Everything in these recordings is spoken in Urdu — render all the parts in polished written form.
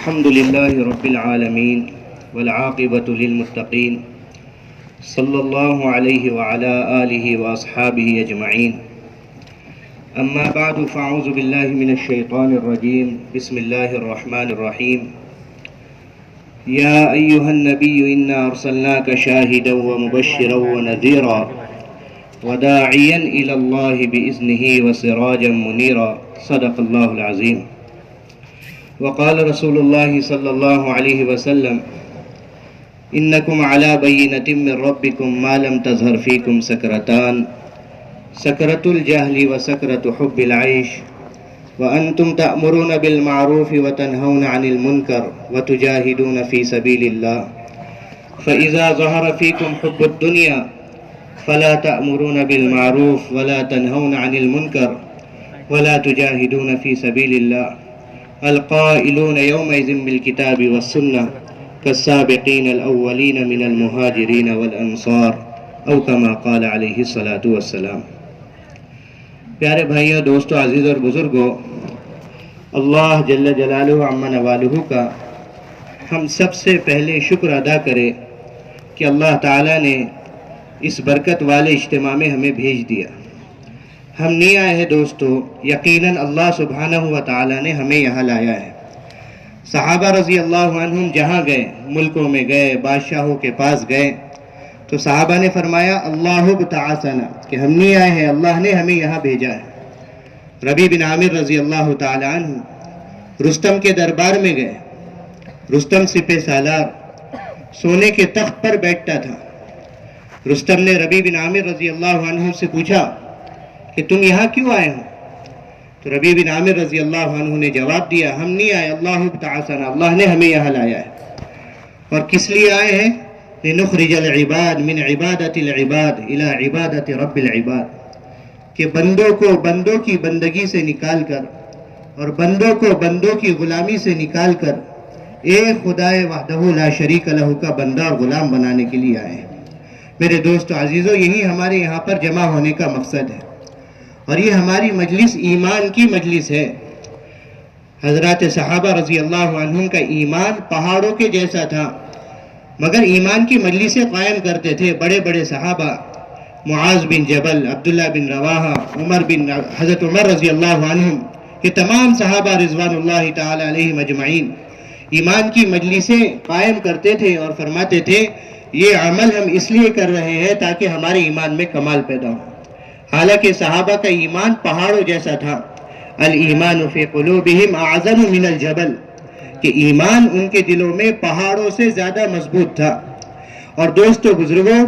الحمد لله رب العالمين والعاقبة للمتقين صلى الله عليه وعلى آله وأصحابه أجمعين أما بعد فأعوذ بالله من الشيطان الرجيم بسم الله الرحمن الرحيم يا أيها النبي إنا أرسلناك شاهدا ومبشرا ونذيرا وداعيا إلى الله بإذنه وسراجا منيرا صدق الله العظيم وقال رسول الله صلى الله عليه وسلم إنكم على بينة من ربكم ما لم تظهر فيكم سكرتان سكرة الجهل وسكرة حب العيش وأنتم تأمرون بالمعروف وتنهون عن المنكر وتجاهدون في سبيل الله فإذا ظهر فيكم حب الدنيا فلا تأمرون بالمعروف ولا تنهون عن المنكر ولا تجاهدون في سبيل الله القائلون يومئذ بالكتاب والسنة كالسابقين الأولين من المهاجرين والأنصار أو كما قال عليه الصلاة والسلام۔ پیارے بھائیوں، دوستوں، عزیز اور بزرگوں، اللہ جل جلالہ عما نوالہ کا ہم سب سے پہلے شکر ادا کرے کہ اللہ تعالیٰ نے اس برکت والے اجتماع میں ہمیں بھیج دیا۔ ہم نہیں آئے ہیں دوستو، یقیناً اللہ سبحانہ و تعالیٰ نے ہمیں یہاں لایا ہے۔ صحابہ رضی اللہ عنہم جہاں گئے، ملکوں میں گئے، بادشاہوں کے پاس گئے، تو صحابہ نے فرمایا اللہ بتعاثنا، کہ ہم نہیں آئے ہیں، اللہ نے ہمیں یہاں بھیجا ہے۔ ربیع بن عامر رضی اللہ تعالیٰ عنہ رستم کے دربار میں گئے۔ رستم سپہ سالار سونے کے تخت پر بیٹھتا تھا۔ رستم نے ربیع بن عامر رضی اللہ عنہ سے پوچھا کہ تم یہاں کیوں آئے ہو؟ تو ربیع بن عامر رضی اللہ عنہ نے جواب دیا، ہم نہیں آئے، اللہ تعالیٰ، اللہ نے ہمیں یہاں لایا ہے۔ اور کس لیے آئے ہیں؟ لنخرج العباد من عبادت العباد الى عبادت رب العباد، کہ بندوں کی بندگی سے نکال کر اور بندوں کو بندوں کی غلامی سے نکال کر ایک خدائے وحدہ لا شریک لہ کا بندہ اور غلام بنانے کے لیے آئے ہیں۔ میرے دوستو عزیزو، یہی ہمارے یہاں پر جمع ہونے کا مقصد ہے، اور یہ ہماری مجلس ایمان کی مجلس ہے۔ حضرات صحابہ رضی اللہ عنہم کا ایمان پہاڑوں کے جیسا تھا، مگر ایمان کی مجلسیں قائم کرتے تھے بڑے بڑے صحابہ، معاذ بن جبل، عبداللہ بن رواحہ، حضرت عمر رضی اللہ عنہم، یہ تمام صحابہ رضوان اللہ تعالی علیہم اجمعین ایمان کی مجلسیں قائم کرتے تھے اور فرماتے تھے یہ عمل ہم اس لیے کر رہے ہیں تاکہ ہمارے ایمان میں کمال پیدا ہو۔ حالانکہ صحابہ کا ایمان پہاڑوں جیسا تھا۔ الایمان فی قلوبہم اعظم من الجبل، کہ ایمان ان کے دلوں میں پہاڑوں سے زیادہ مضبوط تھا۔ اور دوستو بزرگوں،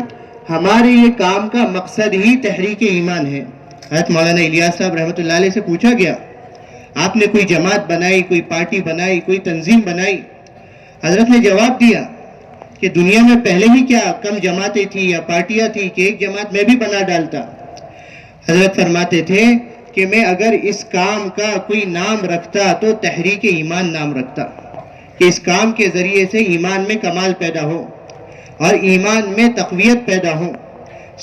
ہمارے یہ کام کا مقصد ہی تحریک ایمان ہے۔ حضرت مولانا الیاس صاحب رحمۃ اللہ علیہ سے پوچھا گیا، آپ نے کوئی جماعت بنائی، کوئی پارٹی بنائی، کوئی تنظیم بنائی؟ حضرت نے جواب دیا کہ دنیا میں پہلے ہی کیا کم جماعتیں تھیں یا پارٹیاں تھیں کہ ایک جماعت میں بھی بنا ڈالتا۔ حضرت فرماتے تھے کہ میں اگر اس کام کا کوئی نام رکھتا تو تحریک ایمان نام رکھتا، کہ اس کام کے ذریعے سے ایمان میں کمال پیدا ہو اور ایمان میں تقویت پیدا ہو۔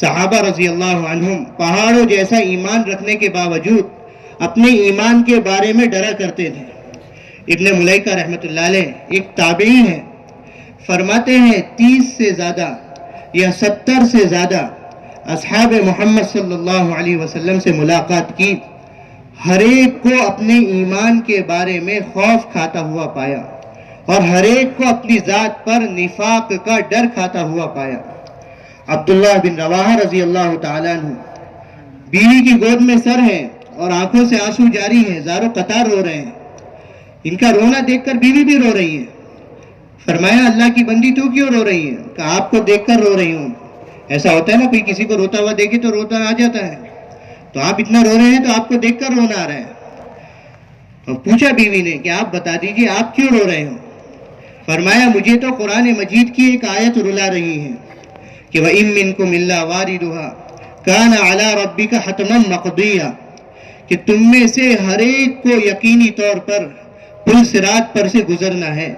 صحابہ رضی اللہ عنہم پہاڑوں جیسا ایمان رکھنے کے باوجود اپنے ایمان کے بارے میں ڈرا کرتے تھے۔ ابن ملیکہ رحمۃ اللہ علیہ ایک تابعی ہیں، فرماتے ہیں 30 سے زیادہ یا 70 سے زیادہ اصحاب محمد صلی اللہ علیہ وسلم سے ملاقات کی، ہر ایک کو اپنے ایمان کے بارے میں خوف کھاتا ہوا پایا اور ہر ایک کو اپنی ذات پر نفاق کا ڈر کھاتا ہوا پایا۔ عبداللہ بن رواحہ رضی اللہ تعالیٰ عنہ بیوی کی گود میں سر ہیں اور آنکھوں سے آنسو جاری ہیں، زارو قطار رو رہے ہیں۔ ان کا رونا دیکھ کر بیوی بھی رو رہی ہے۔ فرمایا اللہ کی بندی تو کیوں رو رہی ہے؟ کہ آپ کو دیکھ کر رو رہی ہوں۔ ایسا ہوتا ہے نا، کوئی کسی کو روتا ہوا دیکھے تو روتا آ جاتا ہے، تو آپ اتنا رو رہے ہیں تو آپ کو دیکھ کر رونا آ رہا ہے۔ اور پوچھا بیوی نے کہ آپ بتا دیجئے آپ کیوں رو رہے ہو؟ فرمایا مجھے تو قرآن مجید کی ایک آیت رلا رہی ہے کہ وَإِن مِّنكُمْ إِلَّا وَارِدُهَا كَانَ عَلَى رَبِّكَ حَتْمًا مَقْضِيًّا، کہ تم میں سے ہر ایک کو یقینی طور پر پل صراط پر سے گزرنا ہے،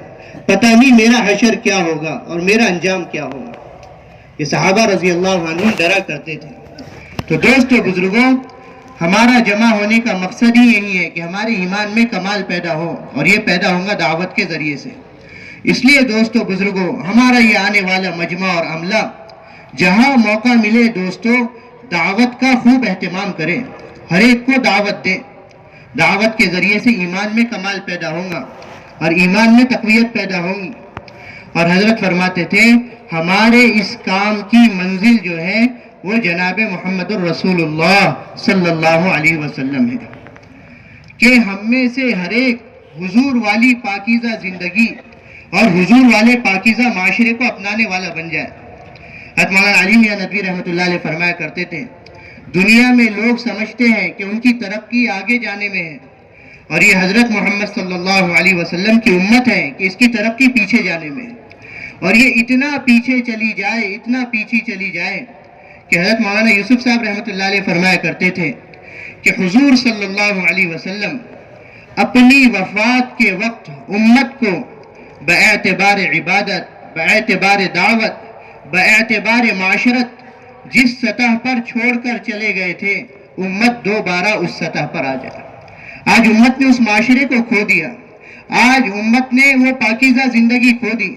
پتہ نہیں میرا حشر کیا ہوگا اور میرا انجام کیا ہوگا۔ یہ صحابہ رضی اللہ عنہ ڈرا کرتے تھے۔ تو دوستو بزرگوں، ہمارا جمع ہونے کا مقصد ہی یہی ہے کہ ہمارے ایمان میں کمال پیدا ہو، اور یہ پیدا ہوگا دعوت کے ذریعے سے۔ اس لیے دوستو بزرگوں، ہمارا یہ آنے والا مجمع اور عملہ جہاں موقع ملے دوستو دعوت کا خوب اہتمام کریں، ہر ایک کو دعوت دیں۔ دعوت کے ذریعے سے ایمان میں کمال پیدا ہوگا اور ایمان میں تقویت پیدا ہوگی۔ اور حضرت فرماتے تھے ہمارے اس کام کی منزل جو ہے وہ جناب محمد الرسول اللہ صلی اللہ علیہ وسلم ہے، کہ ہم میں سے ہر ایک حضور والی پاکیزہ زندگی اور حضور والے پاکیزہ معاشرے کو اپنانے والا بن جائے۔ حضرت مولانا علی میاں ندوی رحمۃ اللہ علیہ فرمایا کرتے تھے دنیا میں لوگ سمجھتے ہیں کہ ان کی ترقی آگے جانے میں ہے، اور یہ حضرت محمد صلی اللہ علیہ وسلم کی امت ہے کہ اس کی ترقی پیچھے جانے میں ہے، اور یہ اتنا پیچھے چلی جائے، اتنا پیچھے چلی جائے کہ حضرت مولانا یوسف صاحب رحمۃ اللہ علیہ فرمایا کرتے تھے کہ حضور صلی اللہ علیہ وسلم اپنی وفات کے وقت امت کو باعتبار عبادت، باعتبار دعوت، باعتبار معاشرت جس سطح پر چھوڑ کر چلے گئے تھے امت دوبارہ اس سطح پر آ جائے۔ آج امت نے اس معاشرے کو کھو دیا، آج امت نے وہ پاکیزہ زندگی کھو دی۔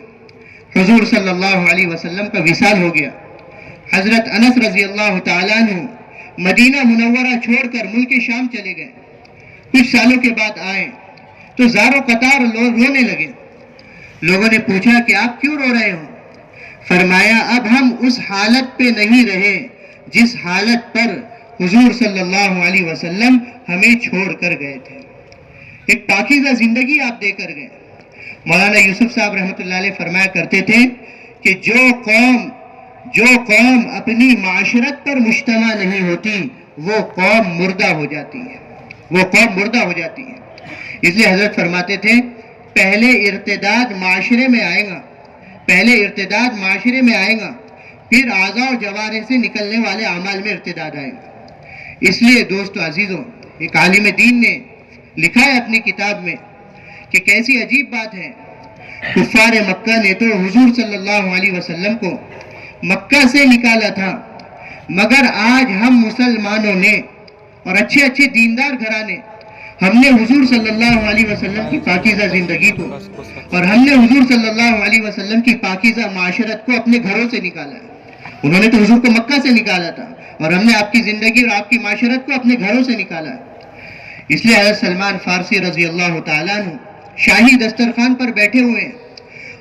حضور صلی اللہ علیہ وسلم کا وصال ہو گیا۔ حضرت انس رضی اللہ تعالیٰ عنہ مدینہ منورہ چھوڑ کر ملک شام چلے گئے، کچھ سالوں کے بعد آئے تو زار و قطار لوگ رونے لگے۔ لوگوں نے پوچھا کہ آپ کیوں رو رہے ہو؟ فرمایا اب ہم اس حالت پہ نہیں رہے جس حالت پر حضور صلی اللہ علیہ وسلم ہمیں چھوڑ کر گئے تھے۔ ایک پاکیزہ زندگی آپ دے کر گئے۔ مولانا یوسف صاحب رحمۃ اللہ علیہ فرمایا کرتے تھے کہ جو قوم اپنی معاشرت پر مجتمع نہیں ہوتی وہ قوم مردہ ہو جاتی ہے، وہ قوم مردہ ہو جاتی ہے۔ اس لیے حضرت فرماتے تھے پہلے ارتداد معاشرے میں آئے گا، پہلے ارتداد معاشرے میں آئے گا، پھر اعضاء و جوارح سے نکلنے والے اعمال میں ارتداد آئے گا۔ اس لیے دوستو عزیزوں، ایک عالم دین نے لکھا ہے اپنی کتاب میں کہ کیسی عجیب بات ہے، کفار مکہ نے تو حضور صلی اللہ علیہ وسلم کو مکہ سے نکالا تھا، مگر آج ہم مسلمانوں نے اور اچھے اچھے دیندار گھرانے ہم نے حضور صلی اللہ علیہ وسلم کی پاکیزہ زندگی کو اور ہم نے حضور صلی اللہ علیہ وسلم کی پاکیزہ معاشرت کو اپنے گھروں سے نکالا ہے۔ انہوں نے تو حضور کو مکہ سے نکالا تھا اور ہم نے آپ کی زندگی اور آپ کی معاشرت کو اپنے گھروں سے نکالا ہے۔ اس لیے حضرت سلمان فارسی رضی اللہ تعالیٰ عنہ شاہی دسترخوان پر بیٹھے ہوئے ہیں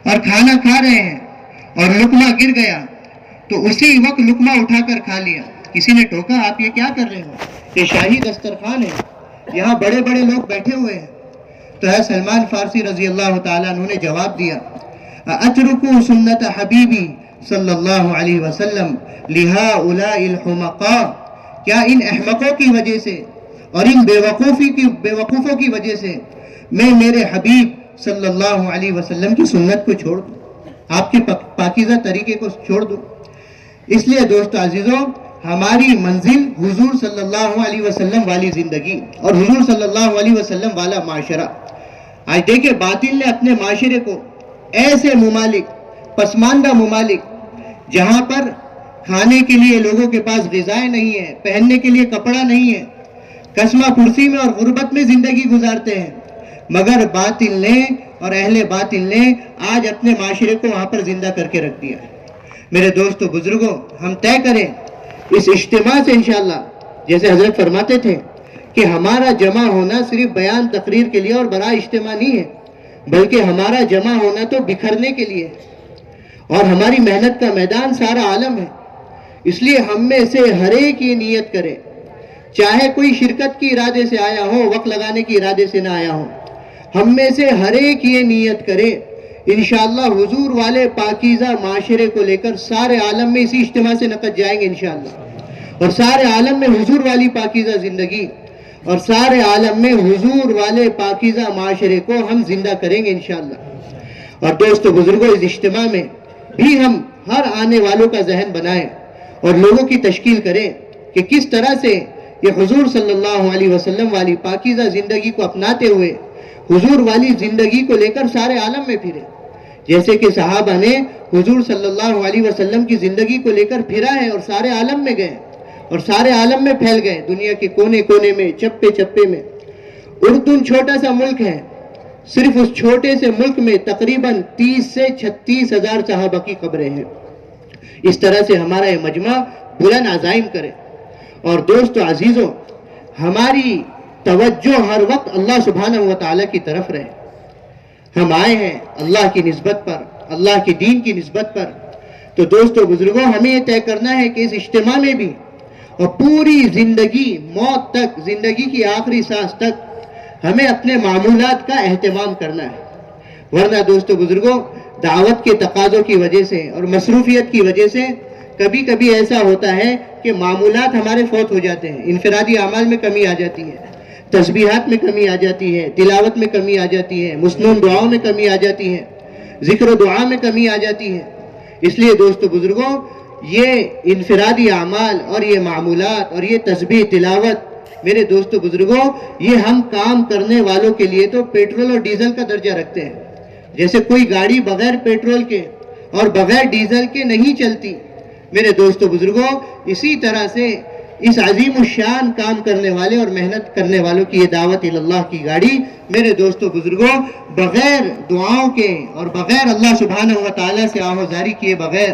اور کھانا کھا رہے ہیں اور لقمہ گر گیا تو اسی وقت لقمہ اٹھا کر کھا لیا۔ کسی نے ٹوکا آپ یہ کیا کر رہے ہو؟ یہ شاہی دسترخوان ہے، یہاں بڑے بڑے لوگ بیٹھے ہوئے ہیں۔ تو حضرت سلمان فارسی رضی اللہ تعالیٰ عنہ نے جواب دیا اترکو سنت حبیبی صلی اللہ علیہ وسلم لہؤلاء الحمقاء، کیا ان احمقوں کی وجہ سے اور ان بیوقوفوں کی وجہ سے میں میرے حبیب صلی اللہ علیہ وسلم کی سنت کو چھوڑ دوں، آپ کے پاکیزہ طریقے کو چھوڑ دوں؟ اس لیے دوستو عزیزوں، ہماری منزل حضور صلی اللہ علیہ وسلم والی زندگی اور حضور صلی اللہ علیہ وسلم والا معاشرہ۔ آج دیکھیں باطل نے اپنے معاشرے کو ایسے ممالک، پسماندہ ممالک جہاں پر کھانے کے لیے لوگوں کے پاس غذائیں نہیں ہیں، پہننے کے لیے کپڑا نہیں ہے، قسمہ پرسی میں اور غربت میں زندگی گزارتے ہیں، مگر باطل نے اور اہل باطل نے آج اپنے معاشرے کو وہاں پر زندہ کر کے رکھ دیا ہے۔ میرے دوستو بزرگوں، ہم طے کریں اس اجتماع سے انشاءاللہ، جیسے حضرت فرماتے تھے کہ ہمارا جمع ہونا صرف بیان تقریر کے لیے اور برائے اجتماع نہیں ہے، بلکہ ہمارا جمع ہونا تو بکھرنے کے لیے اور ہماری محنت کا میدان سارا عالم ہے۔ اس لیے ہم میں سے ہر ایک یہ نیت کرے، چاہے کوئی شرکت کی ارادے سے آیا ہو، وقت لگانے کی ارادے سے نہ آیا ہو، ہم میں سے ہر ایک یہ نیت کرے انشاءاللہ حضور والے پاکیزہ معاشرے کو لے کر سارے عالم میں اسی اجتماع سے نقد جائیں گے انشاءاللہ، اور سارے عالم میں حضور والی پاکیزہ زندگی اور سارے عالم میں حضور والے پاکیزہ معاشرے کو ہم زندہ کریں گے انشاءاللہ۔ اور دوستو بزرگوں، اس اجتماع میں بھی ہم ہر آنے والوں کا ذہن بنائیں اور لوگوں کی تشکیل کریں کہ کس طرح سے یہ حضور صلی اللہ علیہ وسلم والی پاکیزہ زندگی کو اپناتے ہوئے حضور والی زندگی کو لے کر سارے عالم میں پھرے، جیسے کہ صحابہ نے حضور صلی اللہ علیہ وسلم کی زندگی کو لے کر پھرا ہے اور سارے عالم میں گئے، اور سارے عالم میں پھیل گئے، دنیا کے کونے کونے میں، چپے چپے میں۔ اردن چھوٹا سا ملک ہے، صرف اس چھوٹے سے ملک میں تقریباً 30 سے 36 ہزار صحابہ کی قبریں ہیں۔ اس طرح سے ہمارا یہ مجمع بلند عزائم کرے۔ اور دوستو عزیزو، ہماری توجہ ہر وقت اللہ سبحانہ و تعالیٰ کی طرف رہے۔ ہم آئے ہیں اللہ کی نسبت پر، اللہ کے دین کی نسبت پر۔ تو دوستو بزرگوں، ہمیں یہ طے کرنا ہے کہ اس اجتماع میں بھی اور پوری زندگی، موت تک، زندگی کی آخری سانس تک ہمیں اپنے معمولات کا اہتمام کرنا ہے۔ ورنہ دوستو بزرگوں، دعوت کے تقاضوں کی وجہ سے اور مصروفیت کی وجہ سے کبھی کبھی ایسا ہوتا ہے کہ معمولات ہمارے فوت ہو جاتے ہیں، انفرادی اعمال میں کمی آ جاتی ہے، تسبیحات میں کمی آ جاتی ہے، تلاوت میں کمی آ جاتی ہے، مسنون دعاؤں میں کمی آ جاتی ہے، ذکر و دعا میں کمی آ جاتی ہے۔ اس لیے دوستو بزرگوں، یہ انفرادی اعمال اور یہ معمولات اور یہ تسبیح تلاوت، میرے دوستو بزرگوں، یہ ہم کام کرنے والوں کے لیے تو پیٹرول اور ڈیزل کا درجہ رکھتے ہیں۔ جیسے کوئی گاڑی بغیر پیٹرول کے اور بغیر ڈیزل کے نہیں چلتی، میرے دوستو بزرگوں، اسی طرح سے اس عظیم الشان کام کرنے والے اور محنت کرنے والوں کی یہ دعوت اللہ کی گاڑی، میرے دوستو بزرگوں، بغیر دعاؤں کے اور بغیر اللہ سبحانہ و تعالیٰ سے آہوازاری کیے بغیر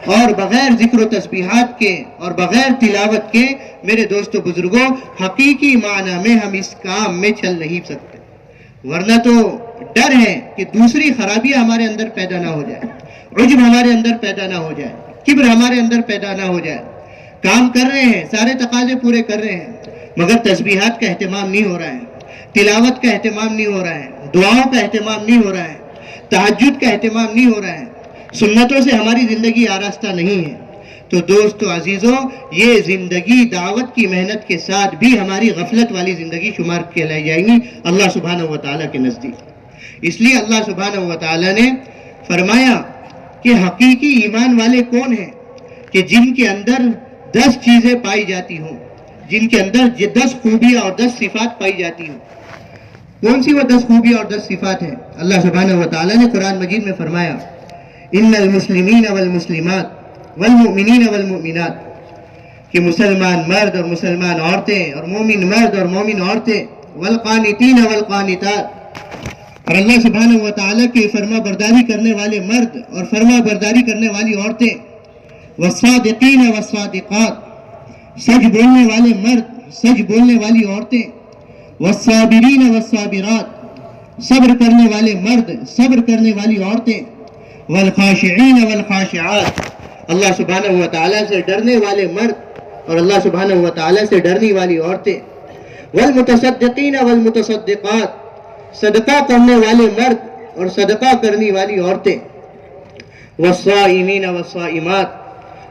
اور بغیر ذکر و تسبیحات کے اور بغیر تلاوت کے، میرے دوستو بزرگوں، حقیقی معنی میں ہم اس کام میں چل نہیں سکتے۔ ورنہ تو ڈر ہے کہ دوسری خرابیاں ہمارے اندر پیدا نہ ہو جائے، عجب ہمارے اندر پیدا نہ ہو جائے، کبر ہمارے اندر پیدا نہ ہو جائے۔ کام کر رہے ہیں، سارے تقاضے پورے کر رہے ہیں، مگر تسبیحات کا اہتمام نہیں ہو رہا ہے، تلاوت کا اہتمام نہیں ہو رہا ہے، دعاؤں کا اہتمام نہیں ہو رہا ہے، تہجد کا اہتمام نہیں ہو رہا ہے، سنتوں سے ہماری زندگی آراستہ نہیں ہے۔ تو دوستو عزیزوں، یہ زندگی دعوت کی محنت کے ساتھ بھی ہماری غفلت والی زندگی شمار کہلائی جائیں گی اللہ سبحانہ و تعالیٰ کے نزدیک۔ اس لیے اللہ سبحانہ و تعالیٰ نے فرمایا کہ حقیقی ایمان والے کون ہیں؟ کہ جن کے اندر 10 چیزیں پائی جاتی ہوں، جن کے اندر 10 خوبیاں اور 10 صفات پائی جاتی ہوں۔ کون سی وہ 10 خوبیاں اور 10 صفات ہیں؟ اللہ سبحانہ و تعالیٰ نے قرآن مجید میں فرمایا، ان المسلمین والمسلمات والمؤمنین والمؤمنات، کہ مسلمان مرد اور مسلمان عورتیں اور مومن مرد اور مومن عورتیں، والقانتین والقانتات، اور اللہ سبحانہ و تعالیٰ کے فرما برداری کرنے والے مرد اور فرما برداری کرنے والی عورتیں، والصادقین والصادقات، سچ بولنے والے مرد، سچ بولنے والی عورتیں، والصابرین والصابرات، صبر کرنے والے مرد، صبر کرنے والی عورتیں، والخاشعین والخاشعات، اللہ سبحانہ و تعالیٰ سے ڈرنے والے مرد اور اللہ سبحانہ و تعالیٰ سے ڈرنے والی عورتیں، والمتصدقین والمتصدقات، صدقہ کرنے والے مرد اور صدقہ کرنے والی عورتیں، والصائمین والصائمات،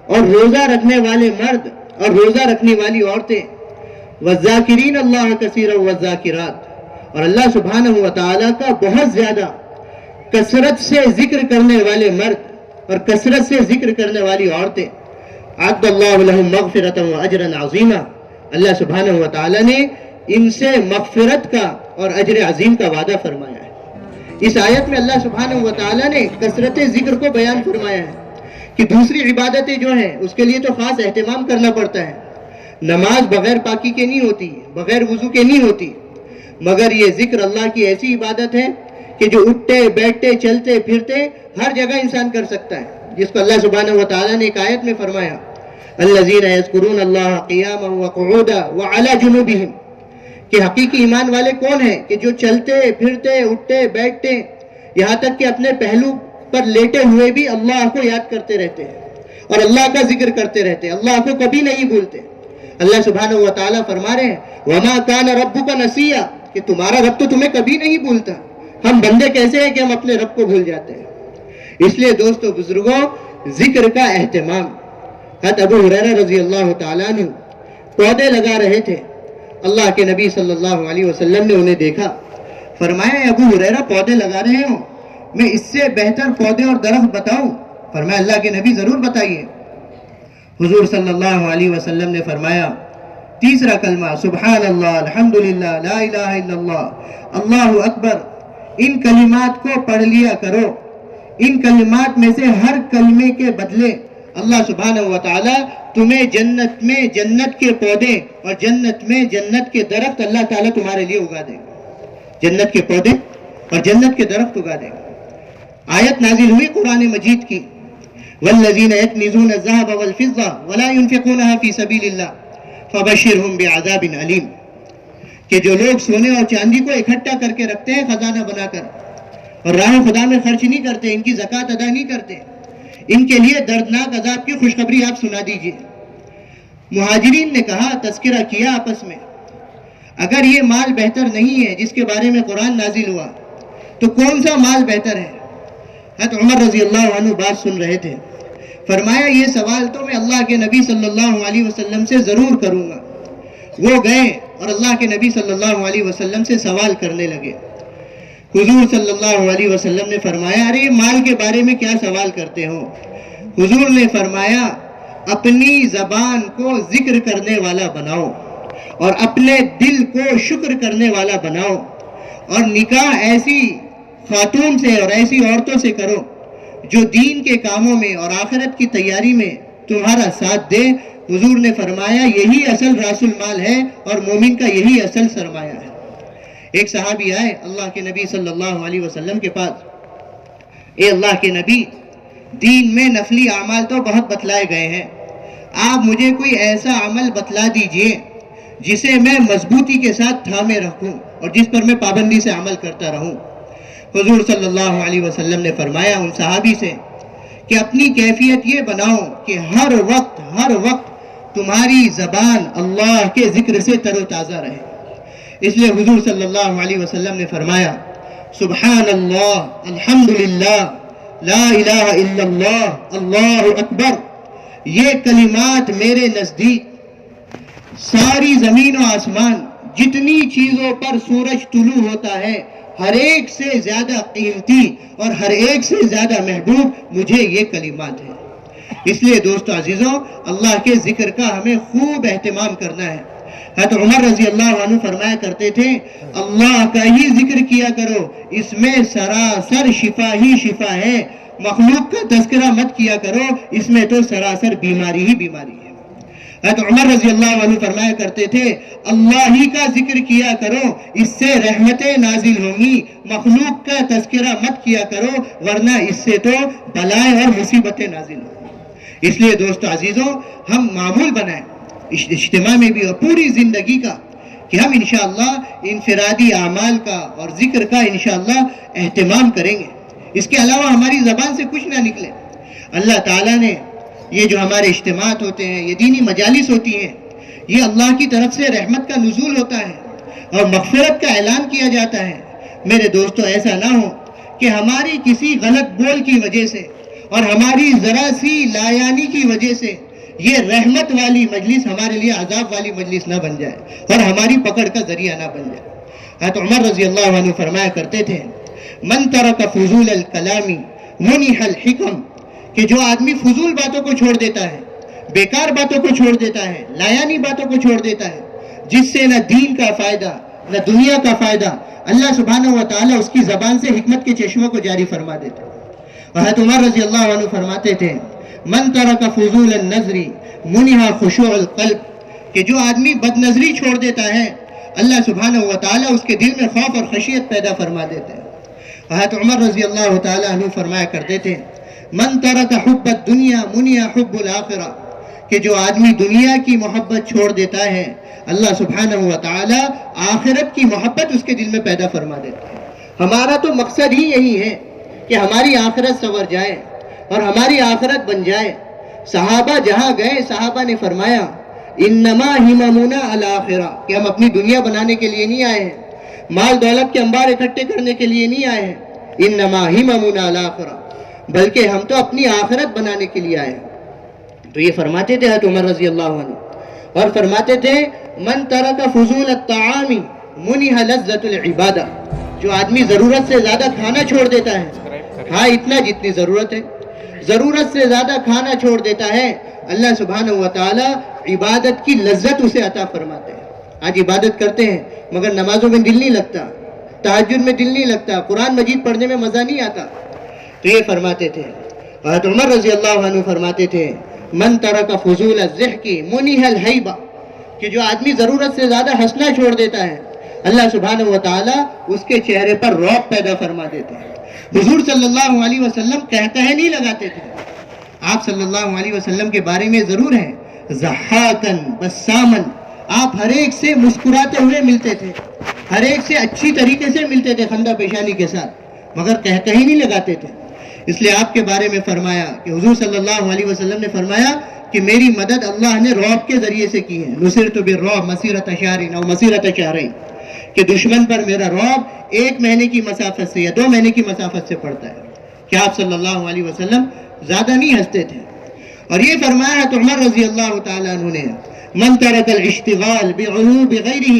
اور روزہ رکھنے والے مرد اور روزہ رکھنے والی عورتیں، والذاکرین اللہ کثیرا والذاکرات، اور اللہ سبحانہ و تعالیٰ کا بہت زیادہ کثرت سے ذکر کرنے والے مرد اور کثرت سے ذکر کرنے والی عورتیں، اعد اللہ لہم مغفرۃ واجرا عظیما، اللہ سبحانہ و تعالیٰ نے ان سے مغفرت کا اور اجر عظیم کا وعدہ فرمایا ہے۔ اس آیت میں اللہ سبحانہ و تعالیٰ نے کثرت ذکر کو بیان فرمایا ہے کہ دوسری عبادتیں جو ہیں اس کے لیے تو خاص اہتمام کرنا پڑتا ہے، نماز بغیر پاکی کے نہیں ہوتی، بغیر وضو کے نہیں ہوتی، مگر یہ ذکر اللہ کی ایسی عبادت ہے کہ جو اٹھتے بیٹھتے چلتے پھرتے ہر جگہ انسان کر سکتا ہے، جس کو اللہ سبحانہ و تعالیٰ نے ایک آیت میں فرمایا، الذین یذکرون اللہ قیاما وقعودا وعلی جنوبہم، کہ حقیقی ایمان والے کون ہیں؟ کہ جو چلتے پھرتے اٹھتے بیٹھتے یہاں تک کہ اپنے پہلو پر لیٹے ہوئے بھی اللہ کو یاد کرتے رہتے ہیں اور اللہ کا ذکر کرتے رہتے ہیں، اللہ کو کبھی نہیں بھولتے۔ اللہ سبحانہ و تعالیٰ فرما رہے ہیں وَمَا كَانَ رَبُّكَ نَسِيًّا، کہ تمہارا رب تو تمہیں کبھی نہیں بھولتا۔ ہم بندے کیسے ہیں کہ ہم اپنے رب کو بھول جاتے ہیں؟ اس لیے دوستو بزرگوں، ذکر کا اہتمام۔ حضرت ابو ہریرہ رضی اللہ تعالیٰ عنہ پودے لگا رہے تھے، اللہ کے نبی صلی اللہ علیہ وسلم نے انہیں دیکھا، فرمایا ابو ہریرہ پودے لگا رہے ہوں، میں اس سے بہتر پودے اور درخت بتاؤں؟ فرمایا اللہ کے نبی ضرور بتائیے۔ حضور صلی اللہ علیہ وسلم نے فرمایا تیسرا کلمہ سبحان اللہ، الحمدللہ، لا الہ الا اللہ، اللہ اکبر، ان کلمات کو پڑھ لیا کرو۔ ان کلمات میں سے ہر کلمے کے بدلے اللہ سبحانہ و تعالیٰ تمہیں جنت میں جنت کے پودے اور جنت میں جنت کے درخت اللہ تعالیٰ تمہارے لیے اگا دے گا. جنت کے پودے اور جنت کے درخت اگا دے گا. آیت نازل ہوئی قرآن مجید کی والذین یکنزون الذهب والفضة ولا ينفقونها في سبیل اللہ فبشرهم بعذاب علیم، کہ جو لوگ سونے اور چاندی کو اکٹھا کر کے رکھتے ہیں خزانہ بنا کر اور راہ خدا میں خرچ نہیں کرتے، ان کی زکوٰۃ ادا نہیں کرتے، ان کے لیے دردناک عذاب کی خوشخبری آپ سنا دیجئے. مہاجرین نے کہا، تذکرہ کیا آپس میں، اگر یہ مال بہتر نہیں ہے جس کے بارے میں قرآن نازل ہوا تو کون سا مال بہتر ہے؟ حضرت عمر رضی اللہ عنہ بات سن رہے تھے. فرمایا یہ سوال تو میں اللہ کے نبی صلی اللہ علیہ وسلم سے ضرور کروں گا. وہ گئے اور اللہ کے نبی صلی اللہ علیہ وسلم سے سوال کرنے لگے. حضور صلی اللہ علیہ وسلم نے فرمایا، ارے مال کے بارے میں کیا سوال کرتے ہو؟ حضور نے فرمایا، اپنی زبان کو ذکر کرنے والا بناؤ اور اپنے دل کو شکر کرنے والا بناؤ، اور نکاح ایسی خاتون سے اور ایسی عورتوں سے کرو جو دین کے کاموں میں اور آخرت کی تیاری میں تمہارا ساتھ دے. حضور نے فرمایا یہی اصل راس المال ہے اور مومن کا یہی اصل سرمایہ ہے. ایک صحابی آئے اللہ کے نبی صلی اللہ علیہ وسلم کے پاس، اے اللہ کے نبی، دین میں نفلی اعمال تو بہت بتلائے گئے ہیں، آپ مجھے کوئی ایسا عمل بتلا دیجئے جسے میں مضبوطی کے ساتھ تھامے رکھوں اور جس پر میں پابندی سے عمل کرتا رہوں. حضور صلی اللہ علیہ وسلم نے فرمایا ان صحابی سے کہ اپنی کیفیت یہ بناؤ کہ ہر وقت تمہاری زبان اللہ کے ذکر سے تر و تازہ رہے. اس لیے حضور صلی اللہ علیہ وسلم نے فرمایا، سبحان اللہ، الحمدللہ، لا الہ الا اللہ، اللہ اکبر، یہ کلمات میرے نزدیک ساری زمین و آسمان جتنی چیزوں پر سورج طلوع ہوتا ہے ہر ایک سے زیادہ قیمتی اور ہر ایک سے زیادہ محبوب مجھے یہ کلمات ہیں. اس لیے دوستو عزیزوں، اللہ کے ذکر کا ہمیں خوب اہتمام کرنا ہے. حضرت عمر رضی اللہ عنہ فرمایا کرتے تھے، اللہ کا ہی ذکر کیا کرو، اس میں سراسر شفا ہی شفا ہے. مخلوق کا تذکرہ مت کیا کرو، اس میں تو سراسر بیماری ہی بیماری ہے. حضرت عمر رضی اللہ عنہ فرمایا کرتے تھے، اللہ ہی کا ذکر کیا کرو، اس سے رحمتیں نازل ہوں گی. مخلوق کا تذکرہ مت کیا کرو ورنہ اس سے تو بلائیں اور مصیبتیں نازل ہوں گی. اس لیے دوستو عزیزوں، ہم معمول بنائیں اجتماع میں بھی اور پوری زندگی کا کہ ہم انشاءاللہ انفرادی اعمال کا اور ذکر کا انشاءاللہ اہتمام کریں گے. اس کے علاوہ ہماری زبان سے کچھ نہ نکلے. اللہ تعالیٰ نے یہ جو ہمارے اجتماعات ہوتے ہیں، یہ دینی مجالس ہوتی ہیں، یہ اللہ کی طرف سے رحمت کا نزول ہوتا ہے اور مغفرت کا اعلان کیا جاتا ہے. میرے دوستو ایسا نہ ہو کہ ہماری کسی غلط بول کی وجہ سے اور ہماری ذرا سی لایانی کی وجہ سے یہ رحمت والی مجلس ہمارے لیے عذاب والی مجلس نہ بن جائے اور ہماری پکڑ کا ذریعہ نہ بن جائے. حضرت عمر رضی اللہ عنہ فرمایا کرتے تھے، من ترک فضول الکلام منح الحکم، کہ جو آدمی فضول باتوں کو چھوڑ دیتا ہے، بیکار باتوں کو چھوڑ دیتا ہے، لایانی باتوں کو چھوڑ دیتا ہے، جس سے نہ دین کا فائدہ نہ دنیا کا فائدہ، اللہ سبحانہ و تعالیٰ اس کی زبان سے حکمت کے چشموں کو جاری فرما دیتا ہے. حضرت عمر رضی اللہ عنہ فرماتے تھے، من ترک فضول النظر منح خشوع القلب، کہ جو آدمی بد نظری چھوڑ دیتا ہے اللہ سبحانہ و تعالیٰ اس کے دل میں خوف اور خشیت پیدا فرما دیتے ہیں. حضرت عمر رضی اللہ تعالیٰ عنہ فرمایا کرتے تھے، من ترک حب الدنیا منع حب الآخرہ، کہ جو آدمی دنیا کی محبت چھوڑ دیتا ہے اللہ سبحانہ و تعالیٰ آخرت کی محبت اس کے دل میں پیدا فرما دیتا ہے. ہمارا تو مقصد ہی یہی ہے کہ ہماری آخرت سنور جائے اور ہماری آخرت بن جائے. صحابہ جہاں گئے صحابہ نے فرمایا، انما ہممنا الآخرہ، کہ ہم اپنی دنیا بنانے کے لیے نہیں آئے ہیں، مال دولت کے انبار اکٹھے کرنے کے لیے نہیں آئے ہیں. انما ہممنا الآخرہ، بلکہ ہم تو اپنی آخرت بنانے کے لیے آئے ہیں. تو یہ فرماتے تھے حضرت عمر رضی اللہ عنہ، اور فرماتے تھے، من ترک فضول الطعام منح لذت العبادہ، جو آدمی ضرورت سے زیادہ کھانا چھوڑ دیتا ہے، ہاں اتنا جتنی ضرورت ہے، ضرورت سے زیادہ کھانا چھوڑ دیتا ہے، اللہ سبحانہ و تعالی عبادت کی لذت اسے عطا فرماتے ہیں. آج عبادت کرتے ہیں مگر نمازوں میں دل نہیں لگتا، تہجد میں دل نہیں لگتا، قرآن مجید پڑھنے میں مزہ نہیں آتا. تو یہ فرماتے تھے. حضرت عمر رضی اللہ عنہ فرماتے تھے، من ترک فضول الضحک منح الہیبہ، کہ جو آدمی ضرورت سے زیادہ ہنسنا چھوڑ دیتا ہے اللہ سبحانہ و تعالیٰ اس کے چہرے پر رعب پیدا فرما دیتے ہیں۔ حضور صلی اللہ علیہ وسلم کہتے نہیں لگاتے تھے، آپ صلی اللہ علیہ وسلم کے بارے میں ضرور ہے ضحاکن بسامن، آپ ہر ایک سے مسکراتے ہوئے ملتے تھے، ہر ایک سے اچھی طریقے سے ملتے تھے خندہ پیشانی کے ساتھ، مگر کہتے ہی نہیں لگاتے تھے۔ اس لیے آپ کے بارے میں فرمایا کہ حضور صلی اللہ علیہ وسلم نے فرمایا کہ میری مدد اللہ نے رعب کے ذریعے سے کی ہے، نصرت بالرعب مسیرۃ شہرین او مسیرۃ شہرین، کہ دشمن پر میرا رعب 1 مہینے کی مسافت سے یا 2 مہینے کی مسافت سے پڑتا ہے۔ کہ آپ صلی اللہ علیہ وسلم زیادہ نہیں ہنستے تھے۔ اور یہ فرمایا تو عمر رضی اللہ تعالیٰ عنہ نے، من ترک الاشتغال بعیوب غیرہ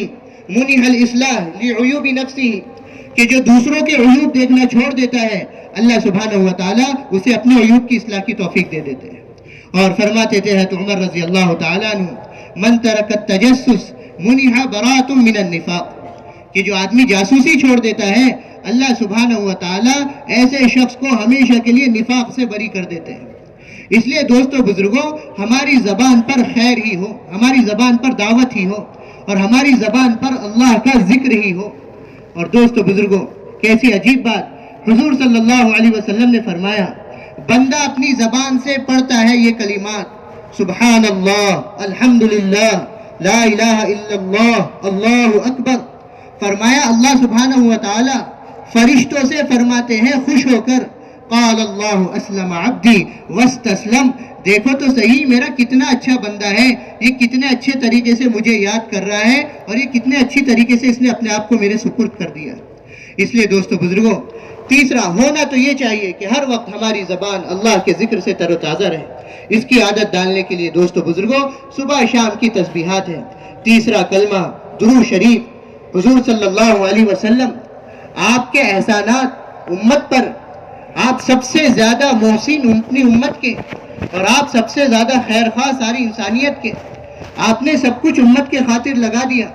منح الاصلاح لعیوب نفسہ، کہ جو دوسروں کے عیوب دیکھنا چھوڑ دیتا ہے اللہ سبحانہ و تعالیٰ اسے اپنے عیوب کی اصلاح کی توفیق دے دیتے ہیں۔ اور فرماتے تھے تو عمر رضی اللہ تعالیٰ عنہ، من ترک التجسس منح براءۃ من النفاق، کہ جو آدمی جاسوسی چھوڑ دیتا ہے اللہ سبحانہ و تعالیٰ ایسے شخص کو ہمیشہ کے لیے نفاق سے بری کر دیتے ہیں۔ اس لیے دوستو بزرگوں، ہماری زبان پر خیر ہی ہو، ہماری زبان پر دعوت ہی ہو، اور ہماری زبان پر اللہ کا ذکر ہی ہو۔ اور دوستو بزرگوں، کیسی عجیب بات، حضور صلی اللہ علیہ وسلم نے فرمایا بندہ اپنی زبان سے پڑھتا ہے یہ کلمات، سبحان اللہ، الحمدللہ، لا الہ الا اللہ، اللہ اکبر، فرمایا اللہ سبحانہ و تعالی فرشتوں سے فرماتے ہیں خوش ہو کر، قال اللہ اسلم عبدی واستسلم، دیکھو تو صحیح میرا کتنا اچھا بندہ ہے، یہ کتنے اچھے طریقے سے مجھے یاد کر رہا ہے، اور یہ کتنے اچھی طریقے سے اس نے اپنے آپ کو میرے سپرد کر دیا۔ اس لیے دوستو بزرگوں، تیسرا ہونا تو یہ چاہیے کہ ہر وقت ہماری زبان اللہ کے ذکر سے تر و تازہ رہے۔ اس کی عادت ڈالنے کے لیے دوستو بزرگوں صبح شام کی تسبیحات ہیں۔ تیسرا کلمہ درود شریف، حضور صلی اللہ علیہ وسلم آپ کے احسانات امت پر، آپ سب سے زیادہ محسن اپنی امت کے، اور آپ سب سے زیادہ خیر خواہ ساری انسانیت کے، آپ نے سب کچھ امت کے خاطر لگا دیا۔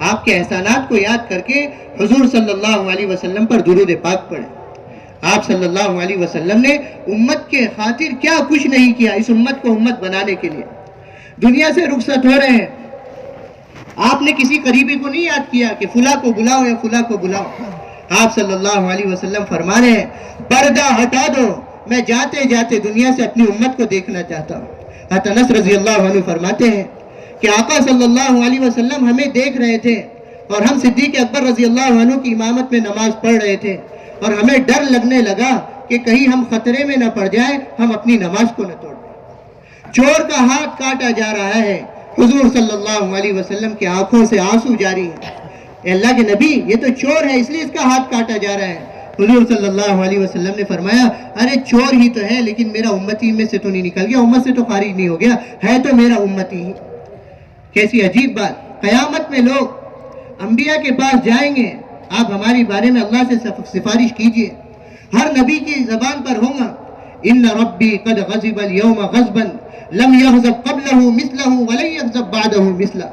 آپ کے احسانات کو یاد کر کے حضور صلی اللہ علیہ وسلم پر درود پاک پڑھیں۔ آپ صلی اللہ علیہ وسلم نے امت کے خاطر کیا کچھ نہیں کیا اس امت کو امت بنانے کے لیے۔ دنیا سے رخصت ہو رہے ہیں، آپ نے کسی قریبی کو نہیں یاد کیا کہ فلاں کو بلاؤ یا فلاں کو بلاؤ۔ آپ صلی اللہ علیہ وسلم فرما رہے ہیں پردہ ہٹا دو، میں جاتے جاتے دنیا سے اپنی امت کو دیکھنا چاہتا ہوں۔ حضرت انس رضی اللہ عنہ فرماتے ہیں کہ آقا صلی اللہ علیہ وسلم ہمیں دیکھ رہے تھے، اور ہم صدیق اکبر رضی اللہ عنہ کی امامت میں نماز پڑھ رہے تھے، اور ہمیں ڈر لگنے لگا کہ کہیں ہم خطرے میں نہ پڑ جائیں، ہم اپنی نماز کو نہ توڑ دیں۔ چور کا ہاتھ کاٹا جا رہا ہے، حضور صلی اللہ علیہ وسلم کی آنکھوں سے آنسو جاری ہیں، اے اللہ کے نبی یہ تو چور ہے اس لیے اس کا ہاتھ کاٹا جا رہا ہے۔ حضور صلی اللہ علیہ وسلم نے فرمایا ارے چور ہی تو ہے لیکن میرا امتی میں سے تو نہیں نکل گیا، امت سے تو خارج نہیں ہو گیا، ہے تو میرا امتی ہی۔ کیسی عجیب بات، قیامت میں لوگ انبیاء کے پاس جائیں گے، آپ ہماری بارے میں اللہ سے سفارش کیجئے، ہر نبی کی زبان پر ہوگا ان ربی قد غضب اليوم غضبا لم يغضب قبلہ مثلہ ولن يغضب بعدہ مثلہ،